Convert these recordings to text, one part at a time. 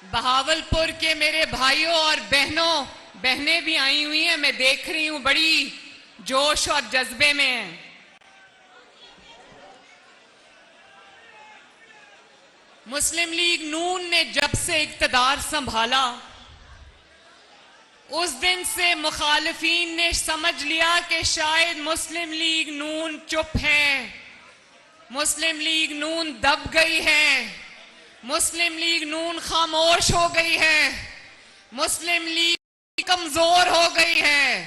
बहावलपुर के मेरे भाइयों और बहनें भी आई हुई हैं। मैं देख रही हूं बड़ी जोश और जज्बे में हैं। मुस्लिम लीग नून ने जब से इक्तदार संभाला उस दिन से मुखालिफीन ने समझ लिया कि शायद मुस्लिम लीग नून चुप है, मुस्लिम लीग नून दब गई है, मुस्लिम लीग नून खामोश हो गई है, मुस्लिम लीग कमजोर हो गई है।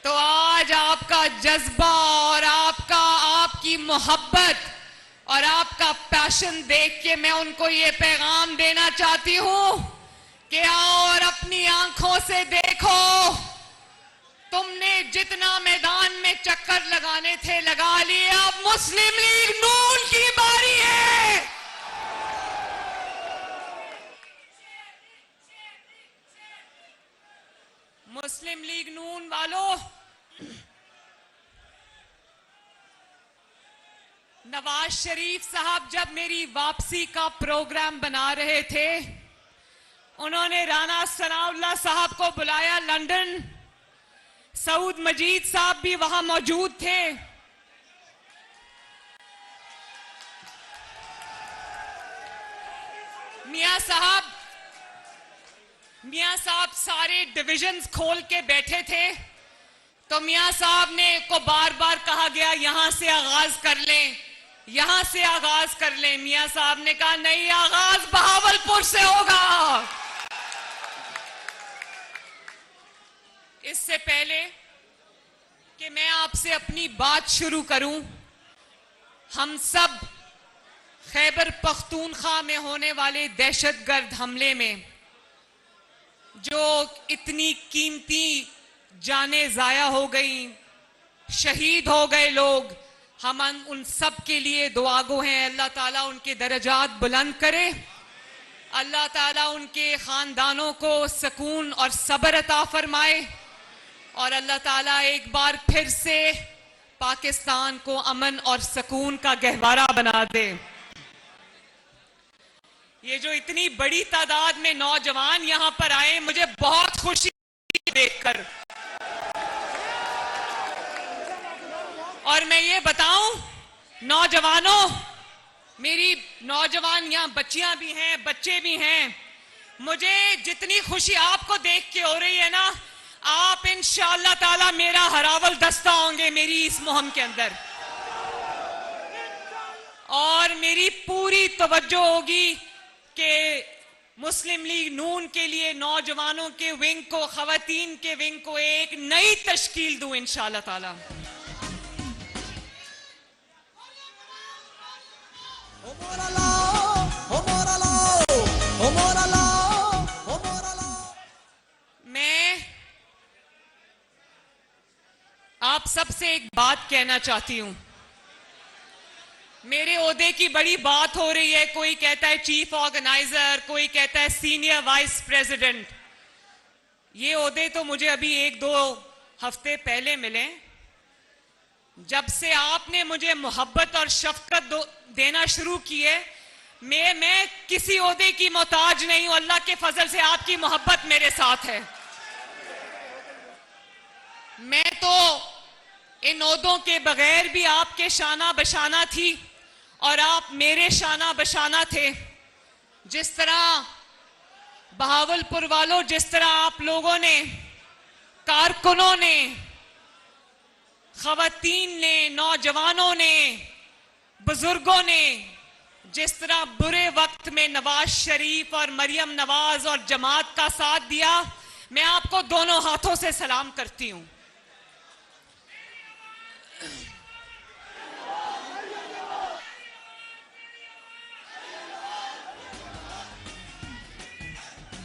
तो आज आपका जज्बा और आपकी मोहब्बत और आपका पैशन देख के मैं उनको ये पैगाम देना चाहती हूं कि आओ और अपनी आंखों से देखो। तुमने जितना मैदान में चक्कर लगाने थे लगा लिए, अब मुस्लिम लीग नून की बारी है। मुस्लिम लीग नून वालों, नवाज शरीफ साहब जब मेरी वापसी का प्रोग्राम बना रहे थे, उन्होंने राना सनाउल्लाह साहब को बुलाया लंदन। सऊद मजीद साहब भी वहां मौजूद थे। मियां साहब सारे डिविजन्स खोल के बैठे थे। तो मियां साहब ने को बार बार कहा गया यहां से आगाज कर लें, यहां से आगाज कर लें। मियां साहब ने कहा नहीं, आगाज बहावलपुर से होगा। इससे पहले कि मैं आपसे अपनी बात शुरू करूं, हम सब खैबर पख्तूनख्वा में होने वाले दहशतगर्द हमले में जो इतनी कीमती जानें जाया हो गई, शहीद हो गए लोग, हम उन सब के लिए दुआगो हैं। अल्लाह ताला उनके दर्जात बुलंद करे, अल्लाह ताला उनके खानदानों को सुकून और सब्र अता फरमाए और अल्लाह ताला एक बार फिर से पाकिस्तान को अमन और सुकून का गहवारा बना दे। ये जो इतनी बड़ी तादाद में नौजवान यहां पर आए, मुझे बहुत खुशी देखकर। और मैं ये बताऊं नौजवानों, मेरी नौजवान यहां बच्चियां भी हैं, बच्चे भी हैं, मुझे जितनी खुशी आपको देख के हो रही है ना, आप इंशाअल्लाह ताला मेरा हरावल दस्ता होंगे मेरी इस मुहिम के अंदर। और मेरी पूरी तवज्जो होगी कि मुस्लिम लीग नून के लिए नौजवानों के विंग को, खवातीन के विंग को एक नई तश्कील दूं इंशाअल्लाह ताला। मैं आप सबसे एक बात कहना चाहती हूं। मेरे ओहदे की बड़ी बात हो रही है, कोई कहता है चीफ ऑर्गेनाइजर, कोई कहता है सीनियर वाइस प्रेसिडेंट। ये ओहदे तो मुझे अभी 1-2 हफ्ते पहले मिले। जब से आपने मुझे मोहब्बत और शफकत देना शुरू की है, मैं किसी ओहदे की मोहताज नहीं हूं। अल्लाह के फजल से आपकी मोहब्बत मेरे साथ है। मैं तो इन ओहदों के बगैर भी आपके शाना बशाना थी और आप मेरे शाना बशाना थे। जिस तरह बहावलपुर वालों, जिस तरह आप लोगों ने, कारकुनों ने, खवातीन ने, नौजवानों ने, बुजुर्गों ने जिस तरह बुरे वक्त में नवाज शरीफ और मरियम नवाज और जमात का साथ दिया, मैं आपको दोनों हाथों से सलाम करती हूं।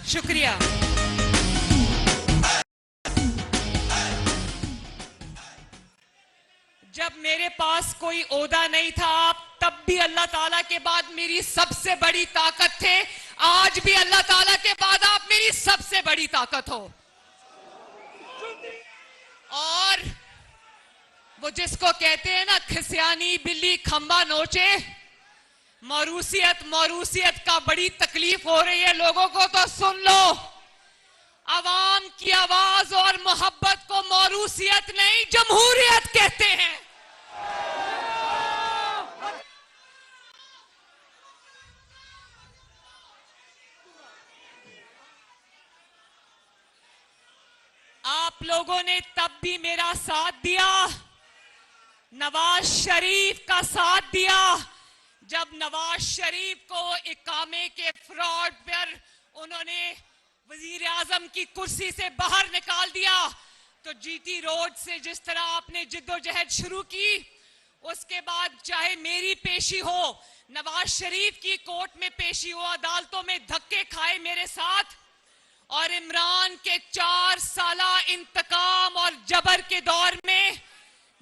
शुक्रिया। जब मेरे पास कोई ओहदा नहीं था, आप तब भी अल्लाह ताला के बाद मेरी सबसे बड़ी ताकत थे। आज भी अल्लाह ताला के बाद आप मेरी सबसे बड़ी ताकत हो। और वो जिसको कहते हैं ना, खिसियानी बिल्ली खंबा नोचे, मौरूसियत मौरूसियत का बड़ी तकलीफ हो रही है लोगों को, तो सुन लो, अवाम की आवाज और मोहब्बत को मौरूसियत नहीं जमहूरियत कहते हैं। आप लोगों ने तब भी मेरा साथ दिया, नवाज शरीफ का साथ दिया। जब नवाज शरीफ को इकामे के फ्रॉड पर उन्होंने वजीर आजम की कुर्सी से बाहर निकाल दिया, तो जीटी रोड से जिस तरह आपने जिद्दोजहद शुरू की, उसके बाद चाहे मेरी पेशी हो, नवाज शरीफ की कोर्ट में पेशी हो, अदालतों में धक्के खाए मेरे साथ, और इमरान के 4 साला इंतकाम और जबर के दौर में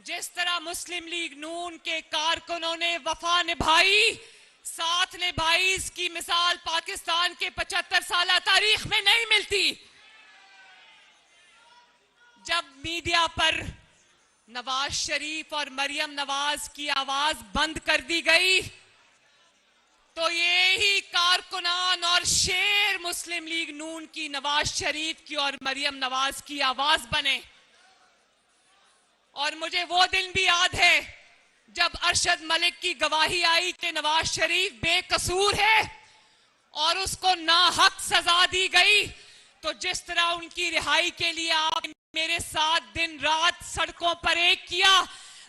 जिस तरह मुस्लिम लीग नून के कारकुनों ने वफा निभाई, साथ निभाई, इसकी मिसाल पाकिस्तान के 75 साला तारीख में नहीं मिलती। जब मीडिया पर नवाज शरीफ और मरियम नवाज की आवाज बंद कर दी गई, तो ये ही कारकुनान और शेर मुस्लिम लीग नून की नवाज शरीफ की और मरियम नवाज की आवाज बने। और मुझे वो दिन भी याद है जब अरशद मलिक की गवाही आई कि नवाज शरीफ बेकसूर है और उसको नाहक सजा दी गई, तो जिस तरह उनकी रिहाई के लिए आप मेरे साथ दिन रात सड़कों पर एक किया,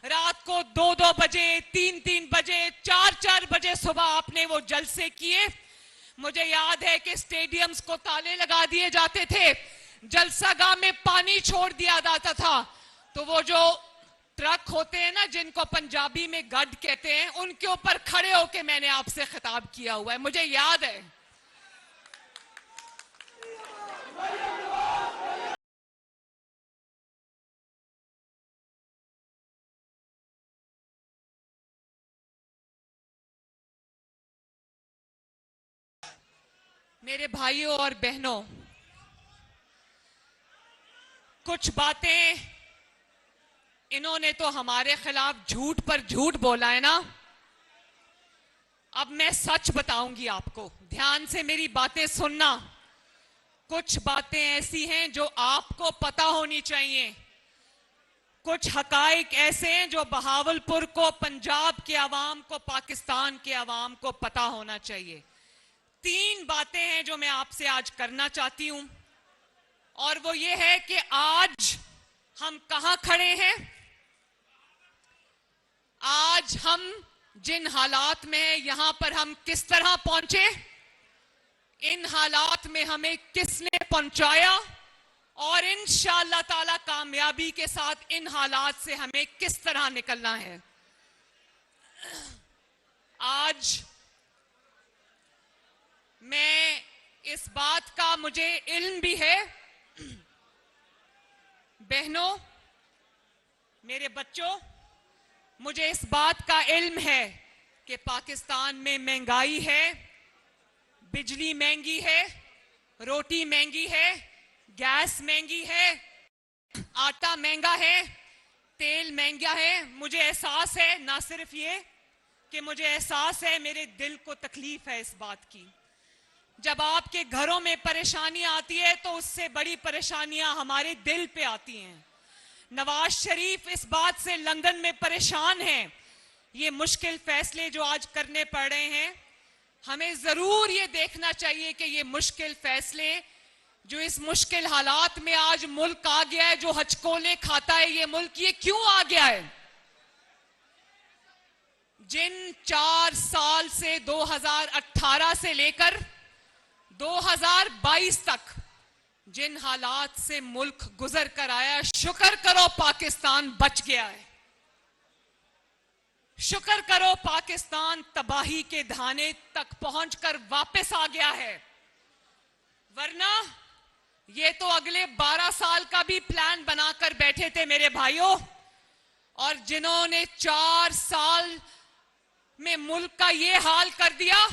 रात को 2-2 बजे, 3-3 बजे, 4-4 बजे सुबह आपने वो जलसे किए। मुझे याद है कि स्टेडियम्स को ताले लगा दिए जाते थे, जलसागाह में पानी छोड़ दिया जाता था, तो वो जो ट्रक होते हैं ना, जिनको पंजाबी में गड कहते हैं, उनके ऊपर खड़े होके मैंने आपसे खिताब किया हुआ है, मुझे याद है। मेरे भाइयों और बहनों, कुछ बातें इन्होंने तो हमारे खिलाफ झूठ पर झूठ बोला है ना। अब मैं सच बताऊंगी आपको, ध्यान से मेरी बातें सुनना। कुछ बातें ऐसी हैं जो आपको पता होनी चाहिए, कुछ हकाइक ऐसे हैं जो बहावलपुर को, पंजाब के अवाम को, पाकिस्तान के अवाम को पता होना चाहिए। 3 बातें हैं जो मैं आपसे आज करना चाहती हूं, और वो ये है कि आज हम कहां खड़े हैं, आज हम जिन हालात में हैं, यहां पर हम किस तरह पहुंचे, इन हालात में हमें किसने पहुंचाया, और इंशाअल्लाह ताला कामयाबी के साथ इन हालात से हमें किस तरह निकलना है। आज मैं इस बात का मुझे इल्म भी है, बहनों, मेरे बच्चों, मुझे इस बात का इल्म है कि पाकिस्तान में महंगाई है, बिजली महंगी है, रोटी महंगी है, गैस महंगी है, आटा महंगा है, तेल महंगा है। मुझे एहसास है, ना सिर्फ ये कि मुझे एहसास है, मेरे दिल को तकलीफ है इस बात की। जब आपके घरों में परेशानी आती है तो उससे बड़ी परेशानियां हमारे दिल पे आती हैं। नवाज शरीफ इस बात से लंदन में परेशान हैं। ये मुश्किल फैसले जो आज करने पड़ रहे हैं, हमें जरूर ये देखना चाहिए कि ये मुश्किल फैसले जो इस मुश्किल हालात में आज मुल्क आ गया है, जो हचकोले खाता है ये मुल्क, ये क्यों आ गया है। जिन 4 साल से 2018 से लेकर 2022 तक जिन हालात से मुल्क गुजर कर आया, शुक्र करो पाकिस्तान बच गया है। शुक्र करो पाकिस्तान तबाही के धाने तक पहुंचकर वापस आ गया है, वरना ये तो अगले 12 साल का भी प्लान बनाकर बैठे थे मेरे भाइयों। और जिन्होंने 4 साल में मुल्क का ये हाल कर दिया,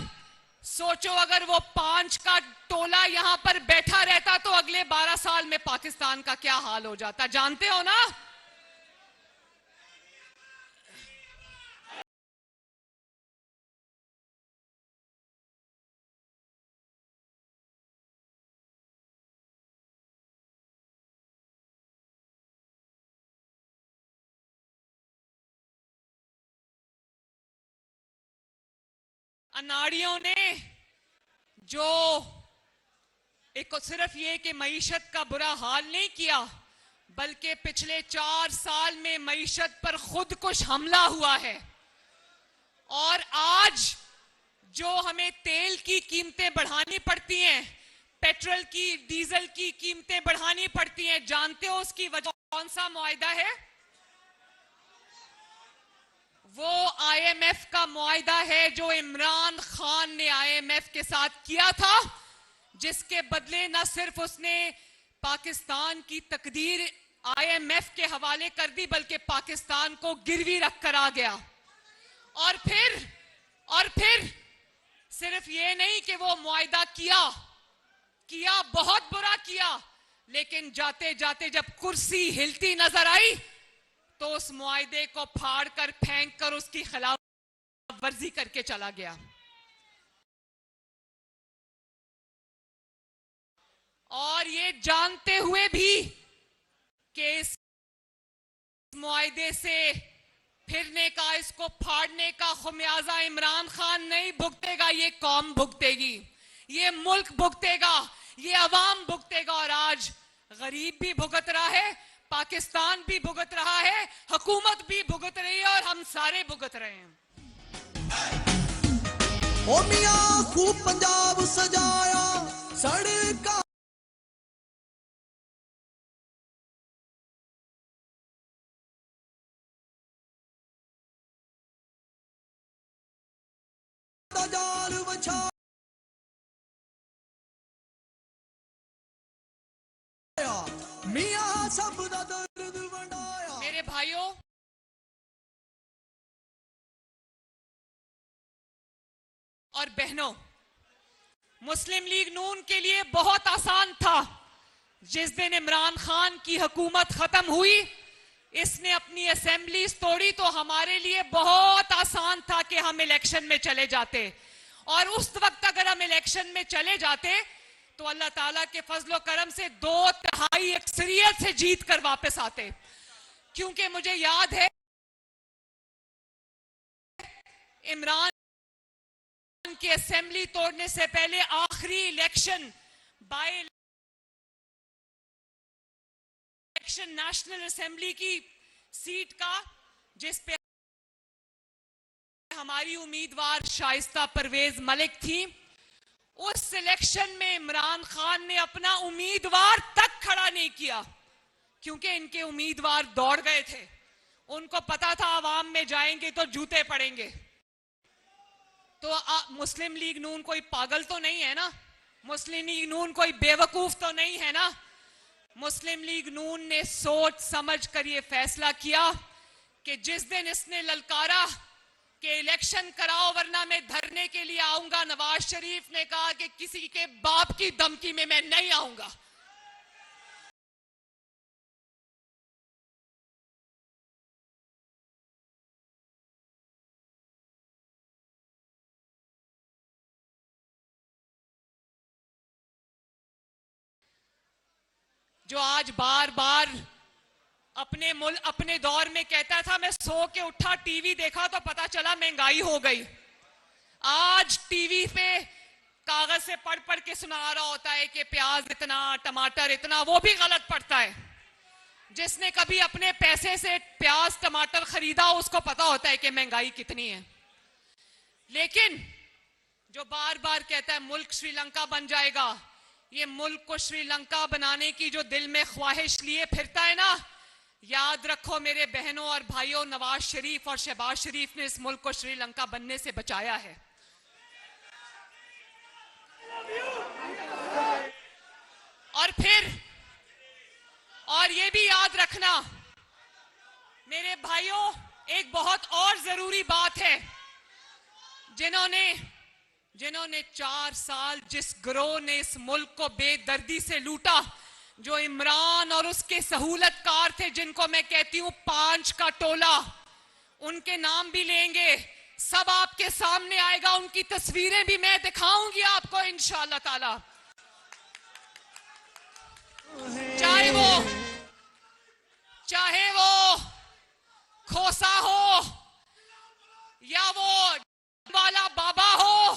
सोचो अगर वो 5 का टोला यहां पर बैठा रहता तो अगले 12 साल में पाकिस्तान का क्या हाल हो जाता, जानते हो ना। अनाड़ियों ने जो एक सिर्फ ये कि मईशत का बुरा हाल नहीं किया, बल्कि पिछले 4 साल में मईशत पर खुद कुछ हमला हुआ है। और आज जो हमें तेल की कीमतें बढ़ानी पड़ती हैं, पेट्रोल की, डीजल की कीमतें बढ़ानी पड़ती हैं, जानते हो उसकी वजह कौन सा मुआहदा है? वो आईएमएफ का मुआहदा है जो इमरान खान ने आईएमएफ के साथ किया था, जिसके बदले न सिर्फ उसने पाकिस्तान की तकदीर आईएमएफ के हवाले कर दी, बल्कि पाकिस्तान को गिरवी रखकर आ गया। और फिर सिर्फ ये नहीं कि वो मुआहदा किया बहुत बुरा किया, लेकिन जाते जाते जब कुर्सी हिलती नजर आई तो उस मुआहदे को फाड़ कर फेंक कर उसकी खिलाफ वर्जी करके चला गया। और ये जानते हुए भी कि इस मुआहदे से फिरने का, इसको फाड़ने का खुमियाजा इमरान खान नहीं भुगतेगा, ये कौम भुगतेगी, ये मुल्क भुगतेगा, ये अवाम भुगतेगा। और आज गरीब भी भुगत रहा है, पाकिस्तान भी भुगत रहा है, हुकूमत भी भुगत रही है और हम सारे भुगत रहे हैं। ओ मियां खूब पंजाब सजाया सड़का जाल बछा मियां सब दा दर्द वंडाया। मेरे भाइयों, और बहनों, मुस्लिम लीग नून के लिए बहुत आसान था। जिस दिन इमरान खान की हुकूमत खत्म हुई, इसने अपनी असेंबलीज तोड़ी, तो हमारे लिए बहुत आसान था कि हम इलेक्शन में चले जाते। और उस वक्त अगर हम इलेक्शन में चले जाते तो अल्लाह ताला के फजलो करम से 2/3 अक्सरियत से जीत कर वापस आते। क्योंकि मुझे याद है इमरान की असेंबली तोड़ने से पहले आखिरी election, by election national assembly की सीट का, जिस पे हमारी उम्मीदवार शाइस्ता परवेज मलिक थी, उस सिलेक्शन में इमरान खान ने अपना उम्मीदवार तक खड़ा नहीं किया, क्योंकि इनके उम्मीदवार दौड़ गए थे। उनको पता था आवाम में जाएंगे तो जूते पड़ेंगे। तो मुस्लिम लीग नून कोई पागल तो नहीं है ना, मुस्लिम लीग नून कोई बेवकूफ तो नहीं है ना। मुस्लिम लीग नून ने सोच समझ कर यह फैसला किया कि जिस दिन इसने ललकारा कि इलेक्शन कराओ वरना मैं धरने के लिए आऊंगा, नवाज शरीफ ने कहा कि किसी के बाप की धमकी में मैं नहीं आऊंगा। जो आज बार बार अपने दौर में कहता था, मैं सो के उठा, टीवी देखा तो पता चला महंगाई हो गई। आज टीवी पे कागज से पढ़ पढ़ के सुना रहा होता है कि प्याज इतना, टमाटर इतना, वो भी गलत पड़ता है। जिसने कभी अपने पैसे से प्याज टमाटर खरीदा उसको पता होता है कि महंगाई कितनी है। लेकिन जो बार बार कहता है मुल्क श्रीलंका बन जाएगा, ये मुल्क को श्रीलंका बनाने की जो दिल में ख्वाहिश लिए फिरता है ना, याद रखो मेरे बहनों और भाइयों, नवाज शरीफ और शहबाज शरीफ ने इस मुल्क को श्रीलंका बनने से बचाया है। और ये भी याद रखना मेरे भाइयों, एक बहुत और जरूरी बात है, जिन्होंने 4 साल जिस गिरोह ने इस मुल्क को बेदर्दी से लूटा, जो इमरान और उसके सहूलतकार थे, जिनको मैं कहती हूं 5 का टोला, उनके नाम भी लेंगे, सब आपके सामने आएगा, उनकी तस्वीरें भी मैं दिखाऊंगी आपको इंशाअल्लाह ताला। चाहे वो खोसा हो या वो वाला बाबा हो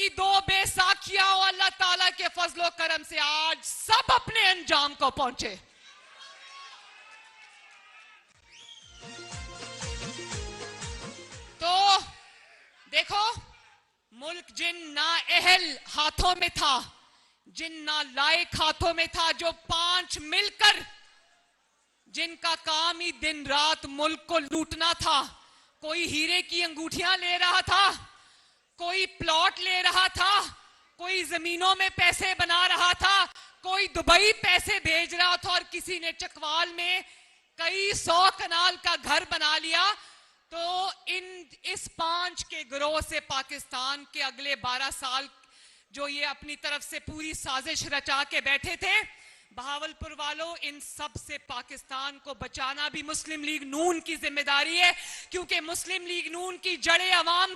की दो बेसाखियां और अल्लाह ताला के फजलो करम से आज सब अपने अंजाम को पहुंचे। तो देखो, मुल्क जिन नाअहल हाथों में था, जिन नालायक हाथों में था, जो पांच मिलकर जिनका काम ही दिन रात मुल्क को लूटना था। कोई हीरे की अंगूठियां ले रहा था, कोई प्लॉट ले रहा था, कोई जमीनों में पैसे बना रहा था, कोई दुबई पैसे भेज रहा था और किसी ने चकवाल में कई 100 कनाल का घर बना लिया। तो इस पांच के गिरोह से पाकिस्तान के अगले 12 साल जो ये अपनी तरफ से पूरी साजिश रचा के बैठे थे, बहावलपुर वालों, इन सब से पाकिस्तान को बचाना भी मुस्लिम लीग नून की जिम्मेदारी है, क्योंकि मुस्लिम लीग नून की जड़ें अवाम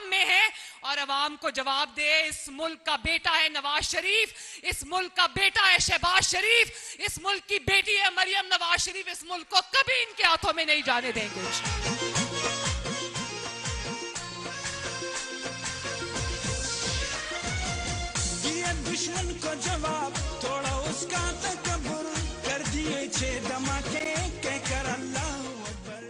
में है और अवाम को जवाब दे। इस मुल्क का बेटा है नवाज शरीफ, इस मुल्क का बेटा है शहबाज शरीफ, इस मुल्क की बेटी है मरियम नवाज शरीफ। इस मुल्क को कभी इनके हाथों में नहीं जाने देंगे। दुश्मन को जवाब थोड़ा उसका तकब्बुर कर दिए 6 धमाके कहकर अल्लाहू अकबर।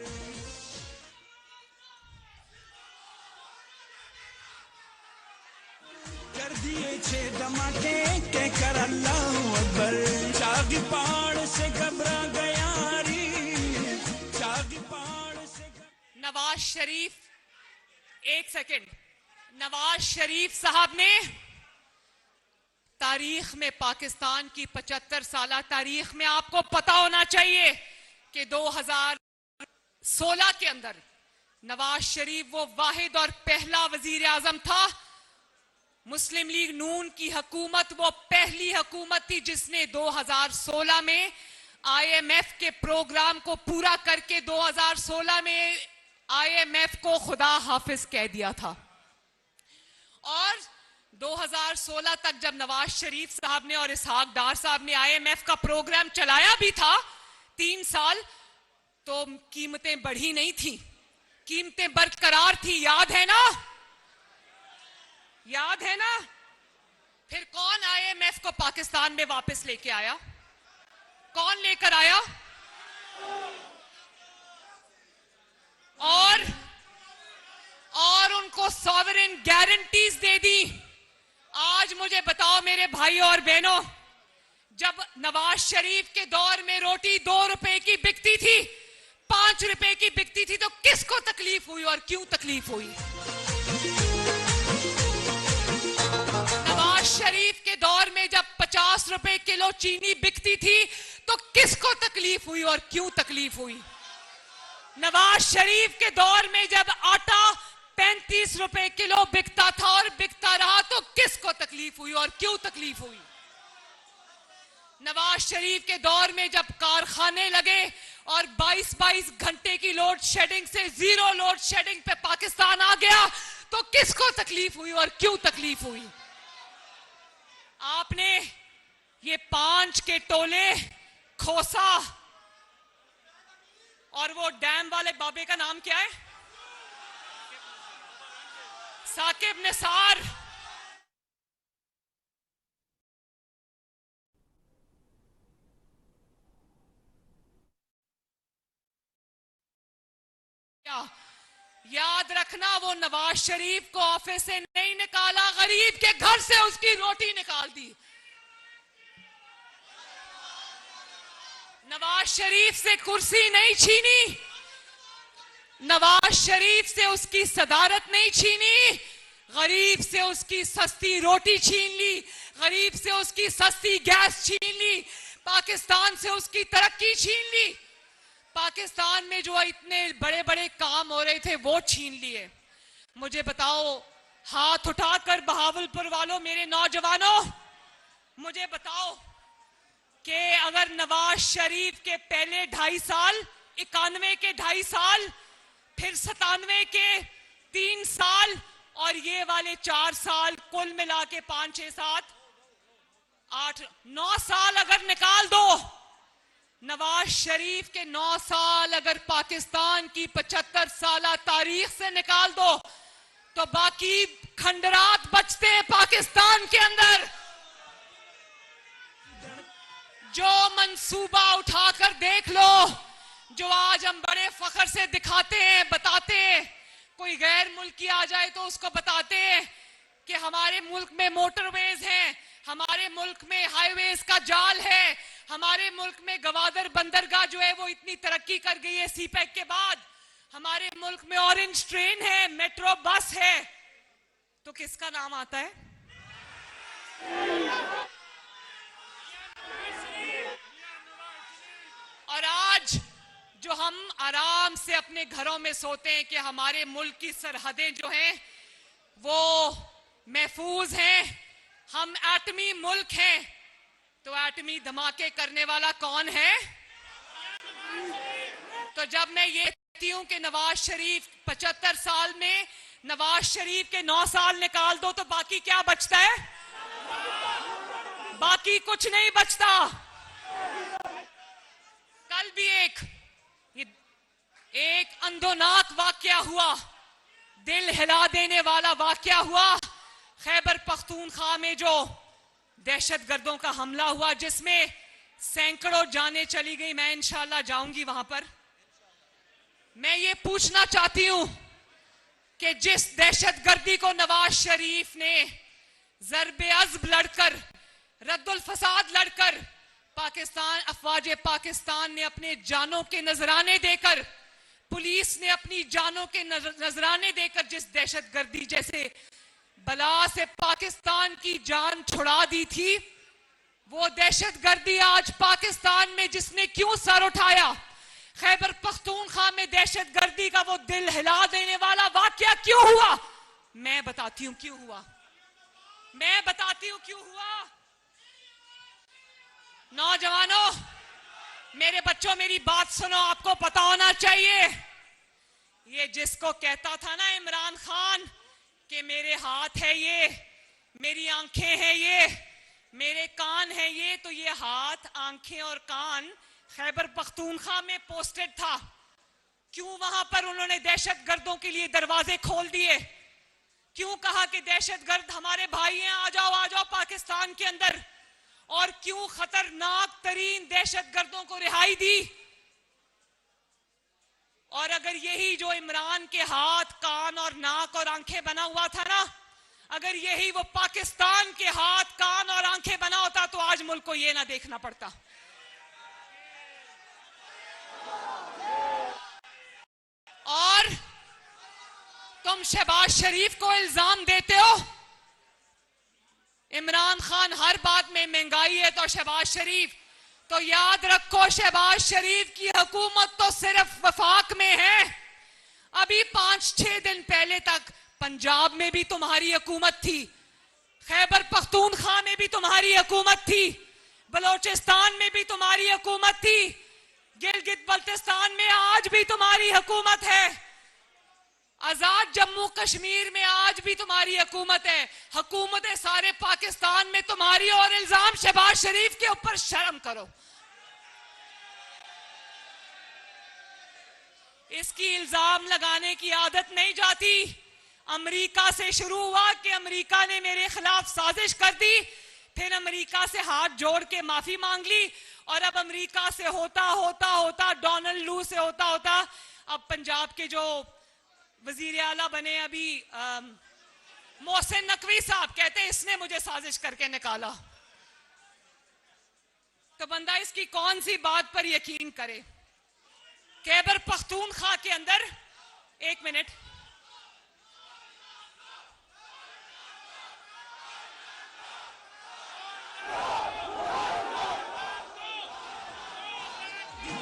कर दिए 6 धमाके कहकर अल्लाहू अकबर। चागी पहाड़ से घबरा गया री, चागी पहाड़ से। नवाज शरीफ, एक सेकंड, नवाज शरीफ साहब ने तारीख में, पाकिस्तान की 75 साला तारीख में, आपको पता होना चाहिए कि 2016 के अंदर नवाज शरीफ वो वाहिद और पहला वजीर आजम था। मुस्लिम लीग नून की हुकूमत वो पहली हुकूमत थी जिसने 2016 में IMF के प्रोग्राम को पूरा करके 2016 में IMF को खुदा हाफिज कह दिया था। और 2016 तक जब नवाज शरीफ साहब ने और इसहाक डार साहब ने IMF का प्रोग्राम चलाया भी था 3 साल, तो कीमतें बढ़ी नहीं थी, कीमतें बरकरार थी। याद है ना? याद है ना? फिर कौन IMF को पाकिस्तान में वापस लेके आया? कौन लेकर आया? और उनको सॉवरेन गारंटीज दे दी। आज मुझे बताओ मेरे भाई और बहनों, जब नवाज शरीफ के दौर में रोटी 2 रुपए की बिकती थी, 5 रुपए की बिकती थी, तो किसको तकलीफ हुई और क्यों तकलीफ हुई? नवाज शरीफ के दौर में जब 50 रुपए किलो चीनी बिकती थी, तो किसको तकलीफ हुई और क्यों तकलीफ हुई? नवाज शरीफ के दौर में जब आटा 35 रुपए किलो बिकता था और बिकता रहा, तो किसको तकलीफ हुई और क्यों तकलीफ हुई? नवाज शरीफ के दौर में जब कारखाने लगे और 22-22 घंटे की लोड शेडिंग से 0 लोड शेडिंग पे पाकिस्तान आ गया, तो किसको तकलीफ हुई और क्यों तकलीफ हुई? आपने ये 5 के टोले, खोसा और वो डैम वाले बाबे का नाम क्या है, साकिब निसार, याद रखना, वो नवाज शरीफ को ऑफिस से नहीं निकाला, गरीब के घर से उसकी रोटी निकाल दी। नवाज शरीफ से कुर्सी नहीं छीनी, नवाज शरीफ से उसकी सदारत नहीं छीनी, गरीब से उसकी सस्ती रोटी छीन ली, गरीब से उसकी सस्ती गैस छीन ली, पाकिस्तान से उसकी तरक्की छीन ली, पाकिस्तान में जो इतने बड़े बड़े काम हो रहे थे वो छीन लिए। मुझे बताओ, हाथ उठाकर बहावलपुर वालों, मेरे नौजवानों, मुझे बताओ कि अगर नवाज शरीफ के पहले 2.5 साल, 91 के 2.5 साल, फिर 97 के 3 साल और ये वाले 4 साल, कुल मिला के 5, 6, 7, 8, 9 साल अगर निकाल दो, नवाज शरीफ के 9 साल अगर पाकिस्तान की 75 साला तारीख से निकाल दो, तो बाकी खंडरात बचते हैं पाकिस्तान के अंदर। जो मंसूबा उठाकर देख लो, जो आज हम बड़े फख्र से दिखाते हैं, बताते हैं। कोई गैर मुल्की आ जाए तो उसको बताते हैं कि हमारे मुल्क में मोटरवेज हैं, हमारे मुल्क में हाईवेज का जाल है, हमारे मुल्क में गवादर बंदरगाह जो है वो इतनी तरक्की कर गई है सीपैक के बाद, हमारे मुल्क में ऑरेंज ट्रेन है, मेट्रो बस है। तो किसका नाम आता है? और आज जो हम आराम से अपने घरों में सोते हैं कि हमारे मुल्क की सरहदें जो हैं वो महफूज हैं, हम एटमी मुल्क हैं, तो एटमी धमाके करने वाला कौन है? तो जब मैं ये कहती हूं कि नवाज शरीफ 75 साल में नवाज शरीफ के 9 साल निकाल दो तो बाकी क्या बचता है? बाकी कुछ नहीं बचता। कल भी एक अंधोनाक वाकया हुआ, दिल हिला देने वाला वाकया हुआ खैबर पख्तूनख्वा में, जो दहशतगर्दों का हमला हुआ जिसमें सैकड़ों जानें चली गई। मैं इंशाल्लाह जाऊंगी वहां पर। मैं ये पूछना चाहती हूं कि जिस दहशतगर्दी को नवाज शरीफ ने ज़र्बे अज़्ब लड़कर, रद्दुल फसाद लड़कर, पाकिस्तान अफवाज पाकिस्तान ने अपने जानों के नजराने देकर, पुलिस ने अपनी जानों के नजराने देकर जिस दहशतगर्दी जैसे बला से पाकिस्तान की जान छुड़ा दी थी, वो दहशतगर्दी आज पाकिस्तान में जिसने क्यों सर उठाया, खैबर पख्तूनख्वा में दहशतगर्दी का वो दिल हिला देने वाला वाकया क्यों हुआ? मैं बताती हूं क्यों हुआ। मैं बताती हूं क्यों हुआ। नौजवानों, मेरे बच्चों, मेरी बात सुनो। आपको पता होना चाहिए, ये जिसको कहता था ना इमरान खान कि मेरे हाथ है ये, मेरी आंखें हैं ये, मेरे कान है ये, तो ये हाथ, आंखें और कान खैबर पख्तूनख्वा में पोस्टेड था। क्यों वहां पर उन्होंने दहशतगर्दों के लिए दरवाजे खोल दिए? क्यों कहा कि दहशतगर्द हमारे भाई हैं, आ जाओ पाकिस्तान के अंदर? और क्यों खतरनाक तरीन दहशतगर्दों को रिहाई दी? और अगर यही जो इमरान के हाथ, कान और नाक और आंखें बना हुआ था ना, अगर यही वो पाकिस्तान के हाथ, कान और आंखें बना होता तो आज मुल्क को ये ना देखना पड़ता। और तुम शहबाज शरीफ को इल्जाम देते हो, इमरान खान हर बात में महंगाई है तो शहबाज शरीफ, तो याद रखो शहबाज शरीफ की हुकूमत तो सिर्फ वफाक में है। अभी 5-6 दिन पहले तक पंजाब में भी तुम्हारी हुकूमत थी, खैबर पख्तूनख्वा में भी तुम्हारी हुकूमत थी, बलोचिस्तान में भी तुम्हारी हुकूमत थी, गिलगित बल्तिस्तान में आज भी तुम्हारी हुकूमत है, आजाद जम्मू कश्मीर में आज भी तुम्हारी हुकूमत है। हुकूमत सारे पाकिस्तान में तुम्हारी, और इल्जाम शहबाज शरीफ के ऊपर। शर्म करो। इसकी इल्जाम लगाने की आदत नहीं जाती। अमेरिका से शुरू हुआ कि अमेरिका ने मेरे खिलाफ साजिश कर दी, फिर अमेरिका से हाथ जोड़ के माफी मांग ली, और अब अमेरिका से होता होता होता, डोनाल्ड लू से होता होता, अब पंजाब के जो वजीर आला बने अभी मोहसिन नकवी साहब, कहते हैं इसने मुझे साजिश करके निकाला। तो बंदा इसकी कौन सी बात पर यकीन करे? खैबर पख्तूनख्वा के अंदर, एक मिनट,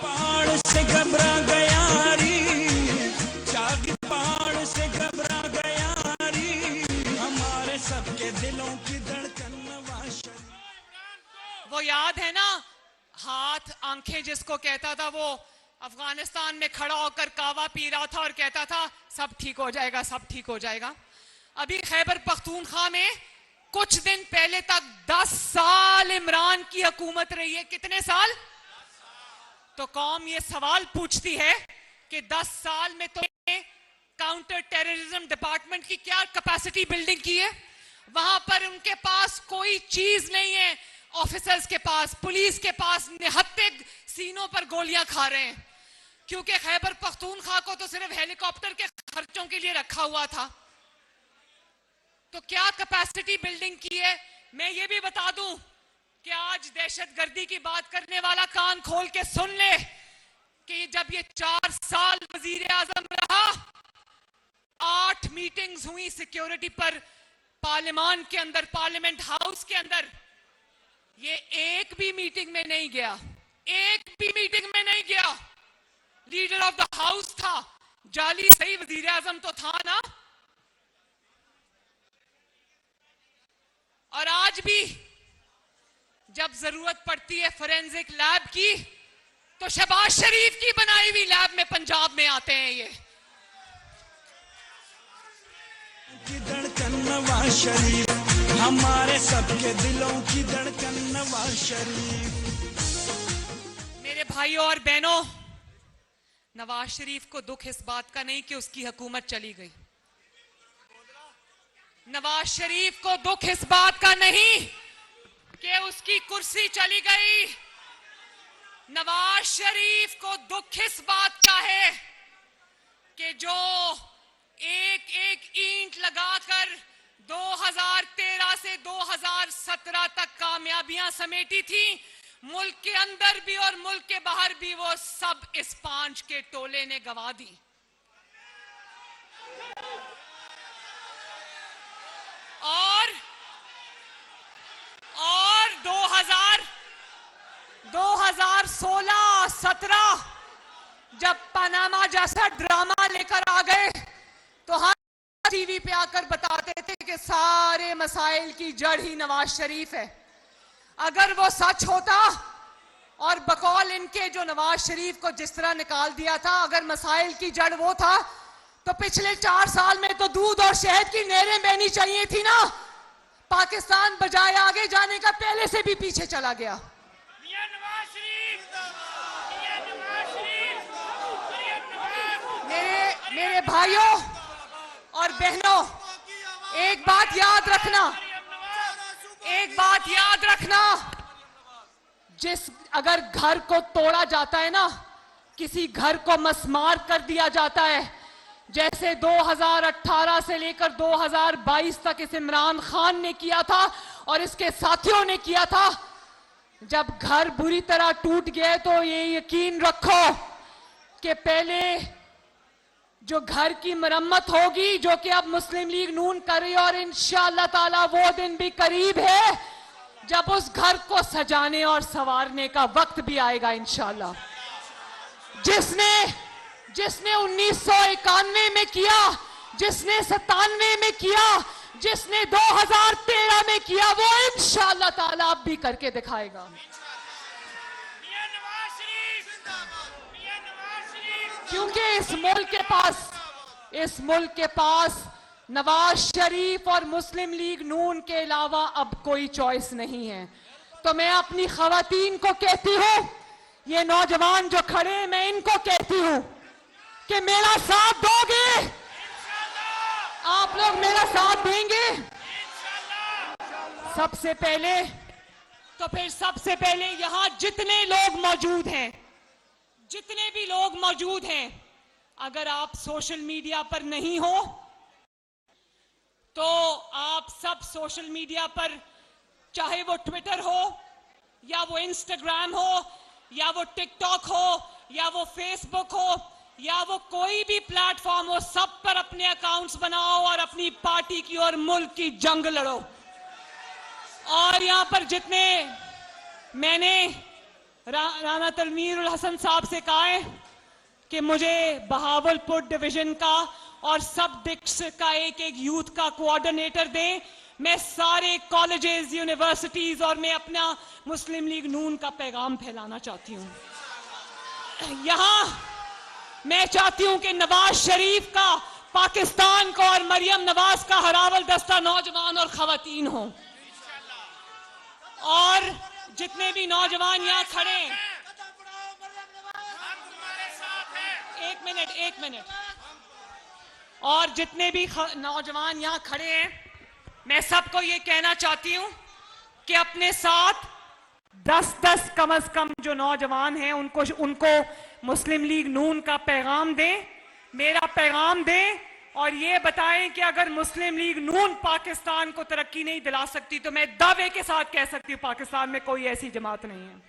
पहाड़ से घबरा गया री, चाग पहाड़ से घबरा गया री, हमारे सबके दिलों की धड़कन नवाज शरीफ। वो याद है ना, हाथ आंखें जिसको कहता था, वो अफगानिस्तान में खड़ा होकर कावा पी रहा था और कहता था सब ठीक हो जाएगा, सब ठीक हो जाएगा। अभी खैबर पख्तूनख्वा में कुछ दिन पहले तक 10 साल इमरान की हुकूमत रही है। कितने साल? तो कौम ये सवाल पूछती है कि 10 साल में तुम्हें काउंटर टेररिज्म डिपार्टमेंट की क्या कैपेसिटी बिल्डिंग की है? वहां पर उनके पास कोई चीज नहीं है। ऑफिसर्स के पास, पुलिस के पास निहत्थे सीनों पर गोलियां खा रहे हैं, क्योंकि खैबर पख्तूनख्वा को तो सिर्फ हेलीकॉप्टर के खर्चों के लिए रखा हुआ था। तो क्या कैपेसिटी बिल्डिंग की है? मैं ये भी बता दूं कि आज दहशतगर्दी की बात करने वाला कान खोल के सुन ले कि जब ये 4 साल वजीर आजम रहा, 8 मीटिंग्स हुई सिक्योरिटी पर पार्लियामेंट के अंदर, पार्लियामेंट हाउस के अंदर। ये एक भी मीटिंग में नहीं गया, एक भी मीटिंग में नहीं गया। लीडर ऑफ द हाउस था, जाली सही वजीर आजम तो था ना। और आज भी जब जरूरत पड़ती है फोरेंसिक लैब की, तो शहबाज शरीफ की बनाई हुई लैब में पंजाब में आते हैं ये। की धड़कन नवाज शरीफ, हमारे सबके दिलों की धड़कन नवाज शरीफ। मेरे भाइयों और बहनों, नवाज शरीफ को दुख इस बात का नहीं कि उसकी हुकूमत चली गई। नवाज शरीफ को दुख इस बात का नहीं कि उसकी कुर्सी चली गई। नवाज शरीफ को दुख इस बात का है कि जो एक एक ईंट लगाकर 2013 से 2017 तक कामयाबियां समेटी थी, मुल्क के अंदर भी और मुल्क के बाहर भी, वो सब इस पांच के टोले ने गवा दी। और 2016-17 जब पनामा जैसा ड्रामा लेकर आ गए, तो हर टीवी पे आकर बताते थे कि सारे मसाइल की जड़ ही नवाज शरीफ है। अगर वो सच होता, और बकौल इनके जो नवाज शरीफ को जिस तरह निकाल दिया था, अगर मसाइल की जड़ वो था, तो पिछले 4 साल में तो दूध और शहद की नहरें बहनी चाहिए थी ना। पाकिस्तान बजाय आगे जाने का पहले से भी पीछे चला गया। मेरे भाइयों और बहनों, एक बात याद रखना, एक बात याद रखना, अगर घर को तोड़ा जाता है ना, किसी घर को मसमार कर दिया जाता है, जैसे 2018 से लेकर 2022 तक इस इमरान खान ने किया था और इसके साथियों ने किया था। जब घर बुरी तरह टूट गए तो ये यकीन रखो कि पहले जो घर की मरम्मत होगी, जो कि अब मुस्लिम लीग नून कर रही है, और इंशाअल्लाह ताला वो दिन भी करीब है जब उस घर को सजाने और संवारने का वक्त भी आएगा इंशाअल्लाह। जिसने 1991 में किया, जिसने 97 में किया, जिसने 2013 में किया, वो इंशाअल्लाह ताला अब भी करके दिखाएगा। क्योंकि इस मुल्क के पास नवाज शरीफ और मुस्लिम लीग नून के अलावा अब कोई चॉइस नहीं है। तो मैं अपनी खवातीन को कहती हूं, ये नौजवान जो खड़े हैं, मैं इनको कहती हूं कि मेरा साथ दोगे? आप लोग मेरा साथ देंगे? सबसे पहले यहां जितने लोग मौजूद हैं, जितने भी लोग मौजूद हैं, अगर आप सोशल मीडिया पर नहीं हो तो आप सब सोशल मीडिया पर, चाहे वो ट्विटर हो या वो इंस्टाग्राम हो या वो टिकटॉक हो या वो फेसबुक हो या वो कोई भी प्लेटफॉर्म हो, सब पर अपने अकाउंट्स बनाओ और अपनी पार्टी की और मुल्क की जंग लड़ो। और यहां पर जितने, मैंने राना तनवीरुल हसन साहब से कहा है कि मुझे बहावलपुर डिवीजन का और सब डिस्ट्रिक्ट का एक यूथ का कोऑर्डिनेटर दें। मैं सारे कॉलेजेस, यूनिवर्सिटीज और मैं अपना मुस्लिम लीग नून का पैगाम फैलाना चाहती हूं। यहां मैं चाहती हूं कि नवाज शरीफ का, पाकिस्तान का और मरियम नवाज का हरावल दस्ता नौजवान और खवातीन हो। और जितने भी नौजवान यहां खड़े हैं, एक मिनट, और जितने भी नौजवान यहाँ खड़े हैं, मैं सबको ये कहना चाहती हूं कि अपने साथ 10-10 कम से कम जो नौजवान हैं उनको मुस्लिम लीग नून का पैगाम दें, मेरा पैगाम दें और ये बताएं कि अगर मुस्लिम लीग नून पाकिस्तान को तरक्की नहीं दिला सकती तो मैं दावे के साथ कह सकती हूं पाकिस्तान में कोई ऐसी जमात नहीं है।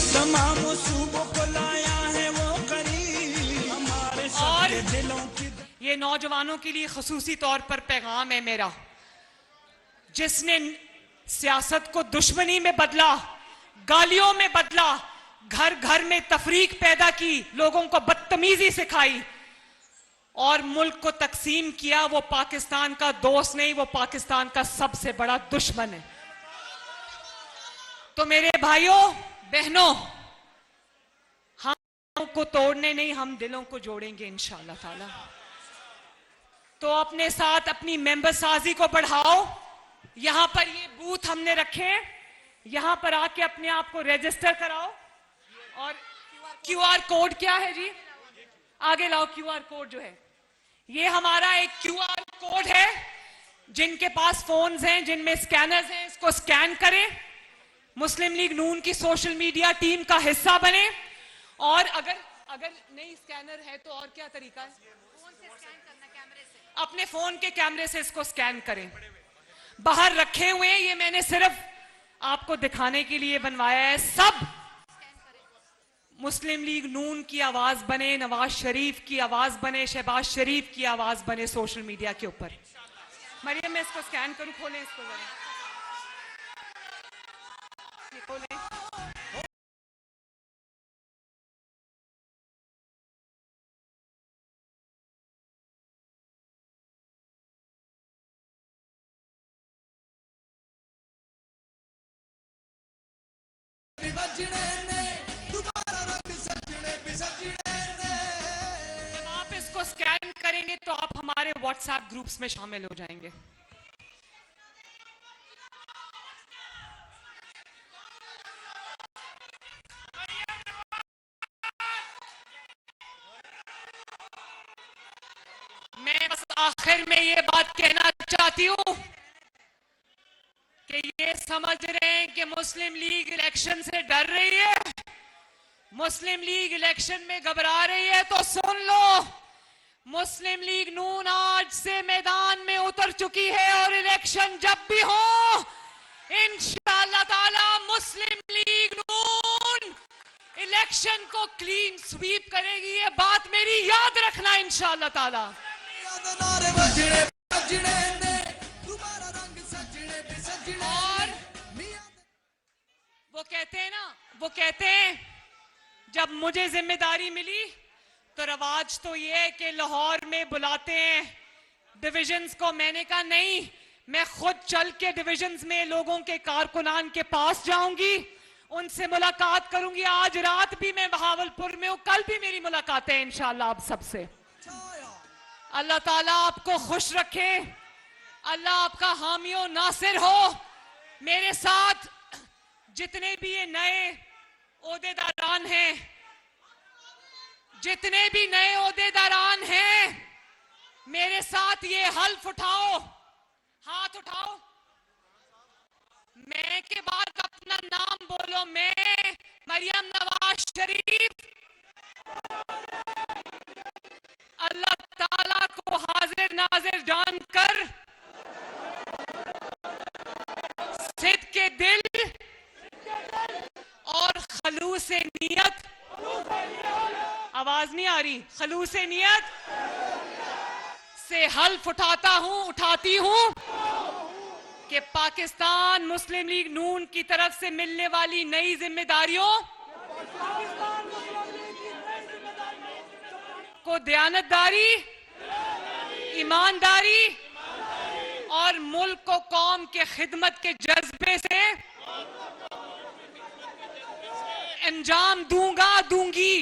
तमाम सूबों को लाया है वो करीब हमारे सबके दिलों की। ये नौजवानों के लिए खसूसी तौर पर पैगाम है मेरा, जिसने सियासत को दुश्मनी में बदला, गालियों में बदला, घर घर में तफरीक पैदा की, लोगों को बदतमीजी सिखाई और मुल्क को तकसीम किया, वो पाकिस्तान का दोस्त नहीं, वो पाकिस्तान का सबसे बड़ा दुश्मन है। तो मेरे भाइयों बहनों, हम को तोड़ने नहीं, हम दिलों को जोड़ेंगे इंशाअल्लाह ताला। तो अपने साथ अपनी मेंबर साजी को बढ़ाओ। यहां पर ये बूथ हमने रखे हैं, यहां पर आके अपने आप को रजिस्टर कराओ। और क्यूआर कोड क्या है जी? आगे लाओ क्यूआर कोड जो है, ये हमारा एक क्यूआर कोड है। जिनके पास फोन्स हैं, जिनमें स्कैनर्स हैं, इसको स्कैन करें, मुस्लिम लीग नून की सोशल मीडिया टीम का हिस्सा बने। और अगर नहीं स्कैनर है तो और क्या तरीका है? फोन से स्कैन करना, कैमरे से, अपने फोन के कैमरे से इसको स्कैन करें। बाहर रखे हुए हैं, ये मैंने सिर्फ आपको दिखाने के लिए बनवाया है। सब मुस्लिम लीग नून की आवाज बने, नवाज शरीफ की आवाज बने, शहबाज शरीफ की आवाज बने सोशल मीडिया के ऊपर। मरियम मैं इसको स्कैन करूं, खोलें इसको जरा, खोलें। जब आप इसको स्कैन करेंगे तो आप हमारे व्हाट्सएप ग्रुप्स में शामिल हो जाएंगे। मैं बस आखिर में ये बात कहना चाहती हूं कि ये समझ रहे हैं कि मुस्लिम लीग इलेक्शन से डर रही है, मुस्लिम लीग इलेक्शन में घबरा रही है, तो सुन लो, मुस्लिम लीग नून आज से मैदान में उतर चुकी है और इलेक्शन जब भी हो इंशाअल्लाह ताला मुस्लिम लीग नून इलेक्शन को क्लीन स्वीप करेगी। ये बात मेरी याद रखना इंशाअल्लाह ताला। और वो कहते हैं ना, वो कहते हैं जब मुझे जिम्मेदारी मिली तो रवाज तो ये है कि लाहौर में बुलाते हैं डिविजन्स को। मैंने कहा नहीं, मैं खुद चल के डिविजन्स में लोगों के कारकुनान के पास जाऊंगी, उनसे मुलाकात करूंगी। आज रात भी मैं बहावलपुर में हूं, कल भी मेरी मुलाकातें हैं इंशाअल्लाह आप सबसे। अल्लाह ताला आपको खुश रखे, अल्लाह आपका हामियो नासिर हो। मेरे साथ जितने भी ये नए ओहदेदारान हैं, जितने भी नए ओहदेदारान हैं, मेरे साथ ये हल्फ उठाओ, हाथ उठाओ, मैं के बाद अपना नाम बोलो। मैं मरियम नवाज शरीफ अल्लाह ताला को हाजिर नाजिर जानकर सिद्ध के दिल और खलूस नियत, आवाज नहीं आ रही, खलूस नियत से हल्फ उठाती हूं कि पाकिस्तान मुस्लिम लीग नून की तरफ से मिलने वाली नई जिम्मेदारियों को दयानतदारी, ईमानदारी और मुल्क को कौम के खिदमत के जज्बे से अंजाम दूंगी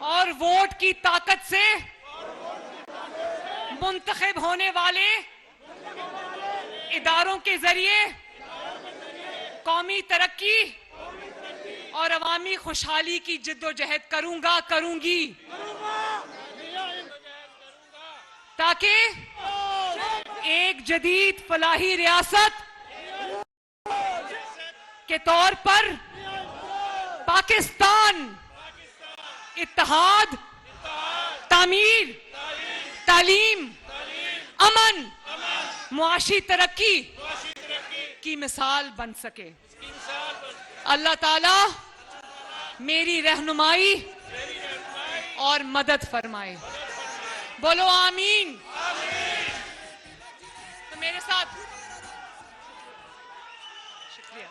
और वोट की ताकत से मुंतखब होने वाले इदारों के जरिए कौमी तरक्की, और अवामी खुशहाली की जिद्दोजहद करूंगा, करूंगी, ताकि एक जदीद फलाही रियासत के तौर पर पाकिस्तान इत्तेहाद, तामीर, तालीम, अमन, मुआशी तरक्की की मिसाल बन सके। अल्लाह ताला मेरी रहनुमाई और मदद फरमाए। बोलो आमीन। तो मेरे साथ शुक्रिया,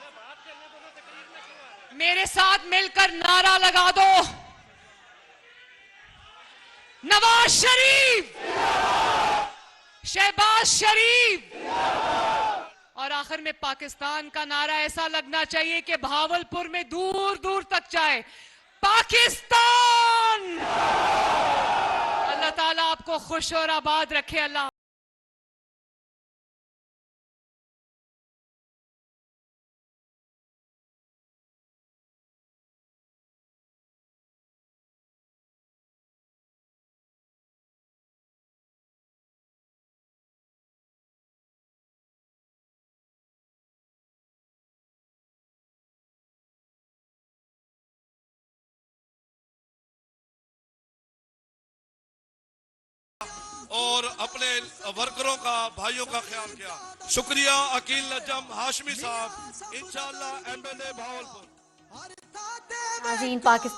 मेरे साथ मिलकर नारा लगा दो, नवाज शरीफ, शहबाज शरीफ। और आखिर में पाकिस्तान का नारा ऐसा लगना चाहिए कि भावलपुर में दूर दूर तक जाए, पाकिस्तान। अल्लाह ताला आपको खुश और आबाद रखे। अल्लाह और अपने वर्करों का, भाइयों का ख्याल किया। शुक्रिया अकील नजम हाशमी साहब, इंशाअल्लाह MLA भावलपुर। नाज़रीन, पाकिस्तान